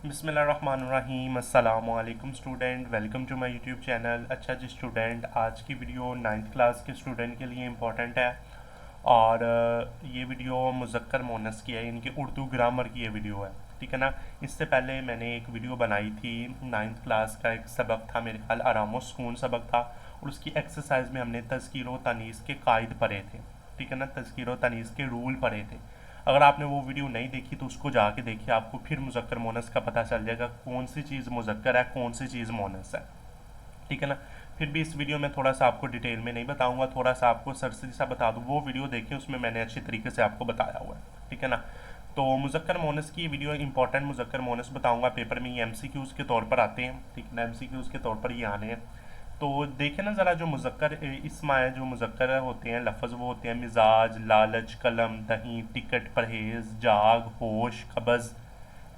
बिस्मिल्लाहिर्रहमानिर्रहीम अस्सलामुअलैकुम student, welcome to my YouTube channel. अच्छा जी स्टूडेंट, आज की वीडियो 9th क्लास के स्टूडेंट के लिए इम्पोर्टेंट है और ये वीडियो मुज़क्कर मोनस की है, इनकी उर्दू ग्रामर की ये वीडियो है। ठीक है ना। इससे पहले मैंने एक वीडियो बनाई थी, 9th क्लास का एक सबक था, मेरे ख्याल आराम सुकून सबक था, और उसकी एक्सरसाइज में हमने तज़कीर व तनीज़ के कायद पढ़े थे। ठीक है ना, तज़कीर व तनीज़ के रूल पढ़े थे। अगर आपने वो वीडियो नहीं देखी तो उसको जाके देखिए, आपको फिर मुज़क्कर मोनस का पता चल जाएगा कौन सी चीज़ मुज़क्कर है, कौन सी चीज़ मोनस है। ठीक है ना। फिर भी इस वीडियो में थोड़ा सा आपको डिटेल में नहीं बताऊंगा, थोड़ा सा आपको सरसरी सा बता दूँ। वो वीडियो देखिए, उसमें मैंने अच्छी तरीके से आपको बताया हुआ है। ठीक है ना। तो मुज़क्कर मोनस की वीडियो इंपॉर्टेंट मुज़क्कर मोनस बताऊंगा, पेपर में ये एमसीक्यूज़ के तौर पर आते हैं। ठीक है ना, एमसीक्यूज़ के तौर पर ये आने हैं। तो देखें ना ज़रा, जो मुज़क्कर इसमा है, जो मुज़क्कर होते हैं लफ्ज़, वो होते हैं मिजाज, लालच, कलम, दही, टिकट, परहेज़, जाग, होश, कब्ज़,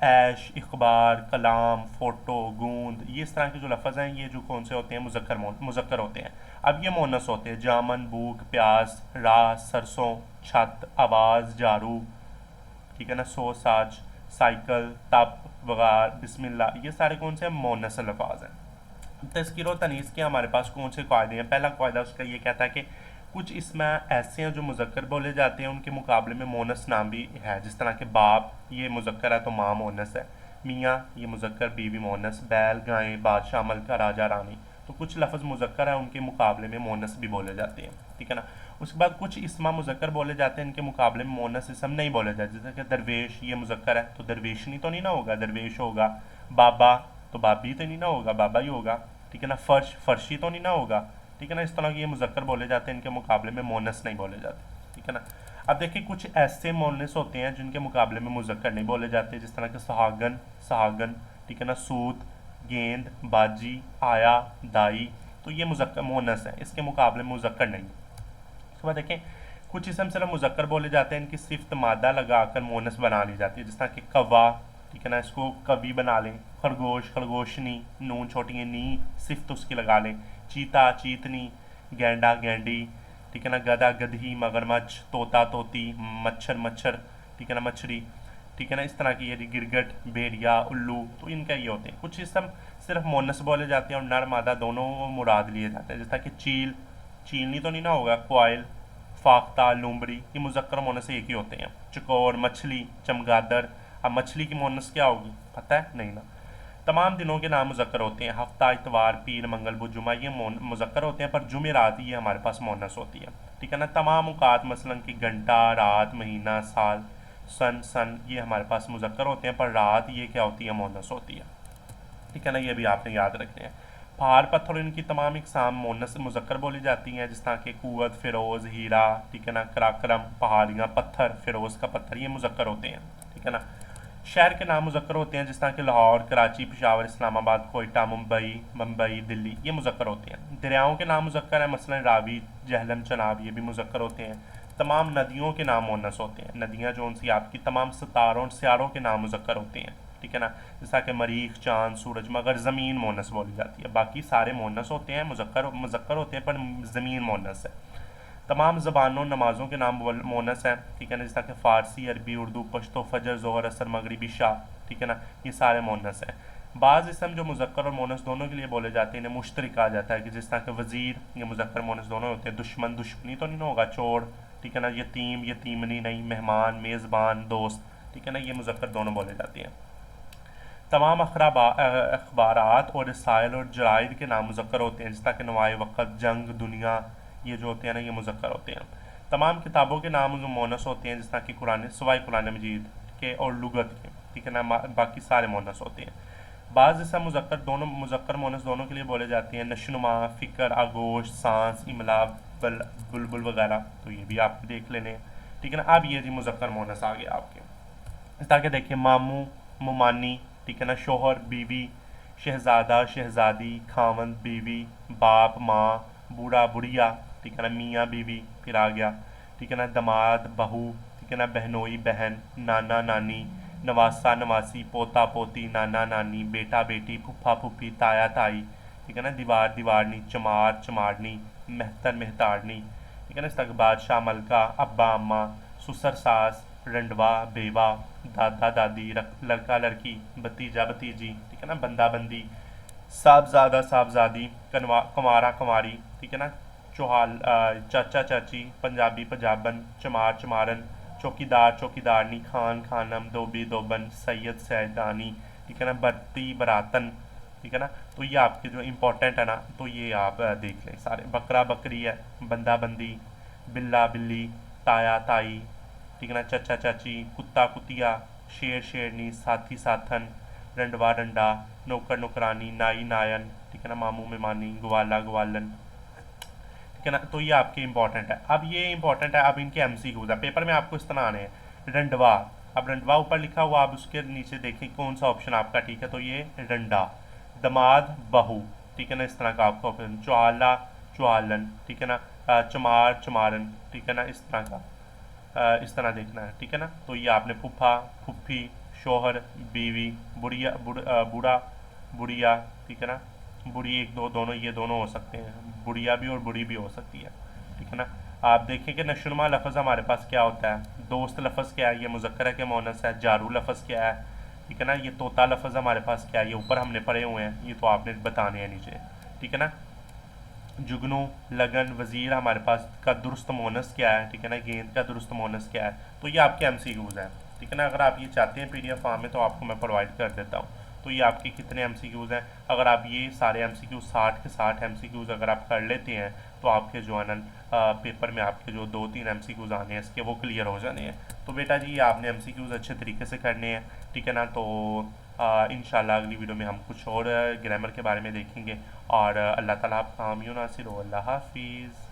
ऐश, इखबार, कलाम, फ़ोटो, गूंद। ये इस तरह के जो लफ्ज़ हैं, ये जो कौन से होते हैं, मुज़क्कर होते हैं। अब ये मोनस होते हैं, जामन, भूख, प्यास, राह, सरसों, छत, आवाज़, जारू। ठीक है ना, सो, साच, साइकिल, तप, वगार, बिस्मिल्लाह, ये सारे कौन से मोनस अल्फाज हैं। तज़किर व तनीज़ के हमारे पास कौन से कायदे हैं। पहला कायदा उसका ये कहता है कि कुछ इसमें ऐसे हैं जो मुज़क्कर बोले जाते हैं, उनके मुकाबले में मोनस नाम भी है। जिस तरह के बाप, ये मुज़क्कर है तो माँ मोनस है। मियाँ, ये मुज़क्कर, बीवी मोनस। बैल, गाय, बादशाह, मलका, राजा, रानी। तो कुछ लफ्ज़ मुज़क्कर है, उनके मुकाबले में मोनस भी बोले जाते हैं। ठीक है ना। उसके बाद कुछ इसमा मुज़क्कर बोले जाते हैं, इनके मुकाबले में मोनस इसम नहीं बोले जाते। जैसे कि दरवेश, ये मुज़क्कर है तो दरवेशनी तो नहीं ना होगा, दरवेश होगा। बाबा, तो बाबी तो नहीं ना होगा, बाबा ही होगा। ठीक है ना। फर्श, फर्शी तो नहीं ना होगा। ठीक है ना। इस तरह के ये मुज़क्कर बोले जाते हैं, इनके मुकाबले में मोनस नहीं बोले जाते। ठीक है ना। अब देखिए, कुछ ऐसे मोनस होते हैं जिनके मुकाबले में मुज़क्कर नहीं बोले जाते, जिस तरह के सहागन, सहागन। ठीक है ना। सूत, गेंद, बाजी, आया, दाई। तो ये मुज़क्कर मोनस है, इसके मुकाबले में मुज़क्कर नहीं। उसके बाद देखें, कुछ इसम सिर्फ मुज़क्कर बोले जाते हैं, इनकी सिफ्त मादा लगाकर मोनस बना ली जाती है। जिस तरह कि कवा, ठीक है ना, इसको कवि बना लें। खरगोश, खरगोशनी, नून छोटी नी, सिफ्त उसकी लगा लें। चीता, चीतनी, गेंडा, गेंडी। ठीक है ना। गधा, गधी, मगरमच्छ, तोता, तोती, मच्छर, मच्छर। ठीक है ना, मछली। ठीक है ना। इस तरह की ये गिरगट, भेड़िया, उल्लू, तो इनका ये होते हैं। कुछ इसम सिर्फ मोनस बोले जाते हैं और नर मादा दोनों मुराद लिए जाते हैं। जैसा कि चील, चीलनी तो नहीं ना होगा, क्वाइल, फाख्ता, लुम्बरी, ये मुज़क्कर मोनस एक ही होते हैं। चकोर, मछली, चमगादड़। अब मछली की मोनस क्या होगी, पता है नहीं ना। तमाम दिनों के नाम मुज़क्कर होते हैं। हफ्ता, इतवार, पीर, मंगल, बुध, जुमा, ये मुज़क्कर होते हैं, पर जुमेरात ये हमारे पास मोनस होती है। ठीक है ना। तमाम औकात, मसलन कि घंटा, रात, महीना, साल, सन, सन, ये हमारे पास मुज़क्कर होते हैं, पर रात ये क्या होती है, मोनस होती है। ठीक है ना, ये भी आपने याद रखने हैं। पहाड़, पत्थर, इनकी तमाम इकसाम मोनस मुज़क्कर बोली जाती हैं, जिस तरह के कुवत, फ़िरोज़, हीरा। ठीक है ना। कराक्रम, पहाड़ियाँ, पत्थर, फ़िरोज़ का पत्थर, ये मुज़क्कर होते हैं। ठीक है ना। शहर के नाम मुज़क्कर होते हैं, जिस तरह के लाहौर, कराची, पेशावर, इस्लामाबाद, कोयटा, मुंबई, दिल्ली, ये मुज़क्कर होते हैं। दरियाओं के नाम मुज़क्कर हैं, मसलन रावी, जहलम, चनाब, ये भी मुज़क्कर होते हैं। तमाम नदियों के नाम मोनस होते हैं। नदियाँ जो उनसी आपकी, तमाम सितारों और सियारों के नाम मुज़क्कर होते हैं। ठीक है ना। जैसा कि मरीख, चांद, सूरज, मगर ज़मीन मोनस बोली जाती है। बाकी सारे मोनस होते हैं, मुज़क्कर होते हैं, पर ज़मीन मोनस है। तमाम ज़बानों, नमाज़ों के नाम मोनस हैं। ठीक है ना। जैसा कि फ़ारसी, अरबी, उर्दू, पश्तो, फजर, ज़ोहर, असर, मगरिबी, शाह। ठीक है ना। ये सारे मोनस हैं। बाज़ इसम जो मुज़क्कर और मोनस दोनों के लिए बोले जाते हैं, इन्हें मुश्तरक कहा जाता है, कि जिस तरह के वज़ीर, ये मुज़क्कर मोनस दोनों होते हैं। दुश्मन, दुश्मनी तो नहीं होगा, चोर। ठीक है ना। यतीम, यतीमनी नहीं, मेहमान, मेज़बान, दोस्त। ठीक है ना। ये मुज़क्कर दोनों बोले जाते हैं। तमाम अखबारात और रसायल और जराइद के नाम मुज़क्कर होते हैं, जिस तरह के नवाए वक़्त, जंग, दुनिया, ये जो होते हैं ना, ये मुज़क्कर होते हैं। तमाम किताबों के नाम जो मोनस होते हैं, जिस तरह कि कुरान, सवाए कुरान मजीद के और लुगत के। ठीक है ना। बाकी सारे मोनस होते हैं। बाज़ जैसा मुज़क्कर मोनस दोनों के लिए बोले जाते हैं। नशनुमा, फ़िक्र, आगोश, सांस, इमला, बुलबुल वगैरह, तो ये भी आप देख लेने हैं। ठीक है ना। अब ये जी मुज़क्कर मोनस आ गया आपके, ताकि देखिए, मामू, मुमानी। ठीक है ना। शोहर, बीवी, शहज़ादा, शहज़ादी, खावंद, बीवी, बाप, माँ, बूढ़ा, बुढ़िया। ठीक है ना। मियाँ, बीवी, फिर आ गया। ठीक है ना। दमाद, बहू। ठीक है ना। बहनोई, बहन, नाना, नानी, नवासा, नवासी, पोता, पोती, नाना, नानी, बेटा, बेटी, फूफा, फूफी, ताया, ताई। ठीक है ना। दीवार, दीवारनी, चमार, चमारनी, मेहतर, मेहतारनी। ठीक है ना। इस तक बादशाह, मलका, अब्बा, अम्मा, ससुर, सास, रंडवा बेवा, दादा दादी, लड़का लड़की, भतीजा भतीजी, ठीक है ना, बंदा बंदी, साहबजादा साहबजादी, कुंवारा कुंवारी, ठीक है ना, चौहाल चाचा चाची, पंजाबी पंजाबन, चमार चमारन, चौकीदार चौकीदारनी, खान खानम, धोबी धोबन, सैयद सैदानी, ठीक है ना, बरती बरातन, ठीक है ना। तो ये आपके जो इम्पोर्टेंट है ना, तो ये आप देख लें सारे। बकरा बकरी है, बंदा बंदी, बिल्ला बिल्ली, ताया ताई, ठीक है ना, चचा चाची, कुत्ता कुतिया, शेर शेरनी, साथी साथन, रंडवा रंडा, नौकर नौकरानी, नाई नायन, ठीक है ना, मामू मेमानी, ग्वाला ग्वालन, ठीक है ना। तो ये आपके इंपॉर्टेंट है। अब ये इंपॉर्टेंट है, अब इनके एमसीक्यूज है, पेपर में आपको इस तरह आने हैं। रंडवा, अब रंडवा ऊपर लिखा हुआ, आप उसके नीचे देखें कौन सा ऑप्शन आपका ठीक है, तो ये रंडा। दमाद बहू, ठीक है ना, इस तरह का आपका ऑप्शन। चौहाला चौहालन, ठीक है ना, चमार चमारन, ठीक है ना, इस तरह का इस तरह देखना है, ठीक है ना। तो ये आपने फूफा फुफ्फी, शोहर बीवी, बुढ़िया बूढ़ा बुढ़िया, ठीक है ना, बुढ़ी एक दो दोनों, ये दोनों हो सकते हैं, बुढ़िया भी और बुढ़ी भी हो सकती है, ठीक है ना। आप देखें कि नशुनमा लफ्ज़ हमारे पास क्या होता है, दोस्त लफ्ज़ क्या है, ये मुज़क्कर है कि मुअन्नस है, जारू लफ्ज़ क्या है, ठीक है ना, ये तोता लफ्ज़ हमारे पास क्या है, ये ऊपर हमने पढ़े हुए हैं, ये तो आपने बताने हैं नीचे, ठीक है ना। जुगनू लगन वज़ीर हमारे पास का दुरुस्त मोनस क्या है, ठीक है ना, गेंद का दुरुस्त मोनस क्या है। तो ये आपके एमसीक्यूज़ हैं, ठीक है ना। अगर आप ये चाहते हैं पीडीएफ फॉर्म में तो आपको मैं प्रोवाइड कर देता हूँ। तो ये आपके कितने एमसीक्यूज़ हैं, अगर आप ये सारे एमसीक्यूज़ 60 के 60 एमसीक्यूज़ अगर आप कर लेते हैं तो आपके जो है ना पेपर में आपके जो 2-3 एमसीक्यूज़ आने हैं इसके वो क्लियर हो जाने हैं। तो बेटा जी आपने एमसीक्यूज़ अच्छे तरीके से करने हैं, ठीक है ना। तो इंशाल्लाह अगली वीडियो में हम कुछ और ग्रामर के बारे में देखेंगे। और अल्लाह ताला आप हामी नासिर, अल्लाह हाफिज़।